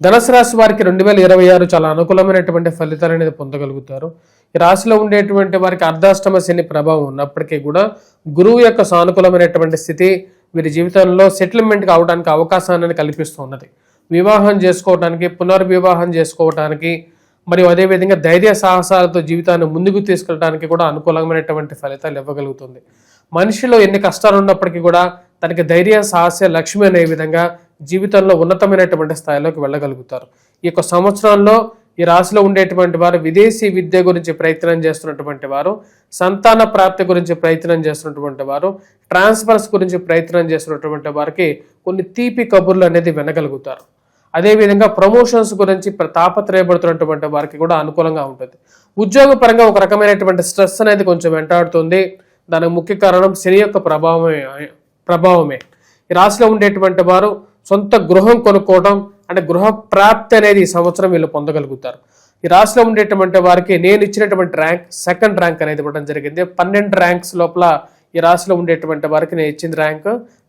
ధనుసు రాశి వారికి 2026 చాలా అనుకూలమైనటువంటి ఫలితాలు అనేది పొందగలుగుతారు. ఈ రాశిలో ఉండేటువంటి వారికి అర్ధాష్టమ శని ప్రభావం ఉన్నప్పటికీ కూడా గురువు యొక్క సానుకూలమైనటువంటి స్థితి వీరి జీవితంలో సెటిల్మెంట్ కావడానికి అవకాశాన్ని కల్పిస్తూ ఉన్నది. వివాహం చేసుకోవడానికి, పునర్వివాహం చేసుకోవడానికి మరియు అదేవిధంగా ధైర్య సాహసాలతో జీవితాన్ని ముందుకు తీసుకెళ్ళడానికి కూడా అనుకూలమైనటువంటి ఫలితాలు ఇవ్వగలుగుతుంది. మనిషిలో ఎన్ని కష్టాలు ఉన్నప్పటికీ కూడా తనకి ధైర్య సాహస్య లక్ష్మి అనే విధంగా జీవితంలో ఉన్నతమైనటువంటి స్థాయిలోకి వెళ్ళగలుగుతారు. ఈ యొక్క సంవత్సరంలో ఈ రాశిలో ఉండేటువంటి వారు విదేశీ విద్య గురించి ప్రయత్నం చేస్తున్నటువంటి వారు, సంతాన ప్రాప్తి గురించి ప్రయత్నం చేస్తున్నటువంటి వారు, ట్రాన్స్ఫర్స్ గురించి ప్రయత్నం చేస్తున్నటువంటి వారికి కొన్ని తీపి కబుర్లు అనేది వినగలుగుతారు. అదేవిధంగా ప్రమోషన్స్ గురించి తాపత్రయపడుతున్నటువంటి వారికి కూడా అనుకూలంగా ఉంటుంది. ఉద్యోగపరంగా ఒక రకమైనటువంటి స్ట్రెస్ అనేది కొంచెం వెంటాడుతుంది. దానికి ముఖ్య కారణం శని యొక్క ప్రభావమే. ఈ రాశిలో ఉండేటువంటి వారు సొంత గృహం కొనుక్కోవడం అంటే గృహ ప్రాప్తి అనేది ఈ సంవత్సరం వీళ్ళు పొందగలుగుతారు. ఈ రాశిలో ఉండేటువంటి వారికి నేను ఇచ్చినటువంటి ర్యాంక్ సెకండ్ ర్యాంక్ అనేది ఇవ్వడం జరిగింది. 12 ర్యాంక్స్ లోపల ఈ రాశిలో ఉండేటువంటి వారికి నేను ఇచ్చిన ర్యాంక్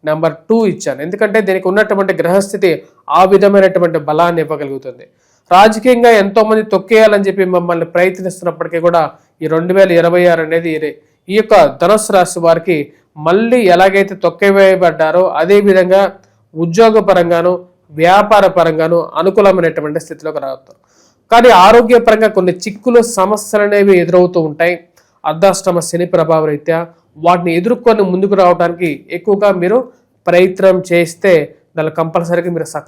నెంబర్ 2 ఇచ్చాను. ఎందుకంటే దీనికి ఉన్నటువంటి గ్రహస్థితి ఆ విధమైనటువంటి బలాన్ని ఇవ్వగలుగుతుంది. రాజకీయంగా ఎంతో మంది తొక్కేయాలని చెప్పి మమ్మల్ని ప్రయత్నిస్తున్నప్పటికీ కూడా ఈ 2026 అనేది ఈ యొక్క ధనుసు రాశి వారికి మళ్ళీ ఎలాగైతే తొక్కివేయబడ్డారో అదే విధంగా ఉద్యోగ పరంగాను వ్యాపార పరంగాను అనుకూలమైనటువంటి స్థితిలోకి రావుతారు. కానీ ఆరోగ్యపరంగా కొన్ని చిక్కులు సమస్యలు అనేవి ఎదురవుతూ ఉంటాయి. అర్ధాష్టమ శని ప్రభావ రీత్యా వాటిని ఎదుర్కొని ముందుకు రావడానికి ఎక్కువగా మీరు ప్రయత్నం చేస్తే దాన్ని కంపల్సరీగా మీరు సక్సెస్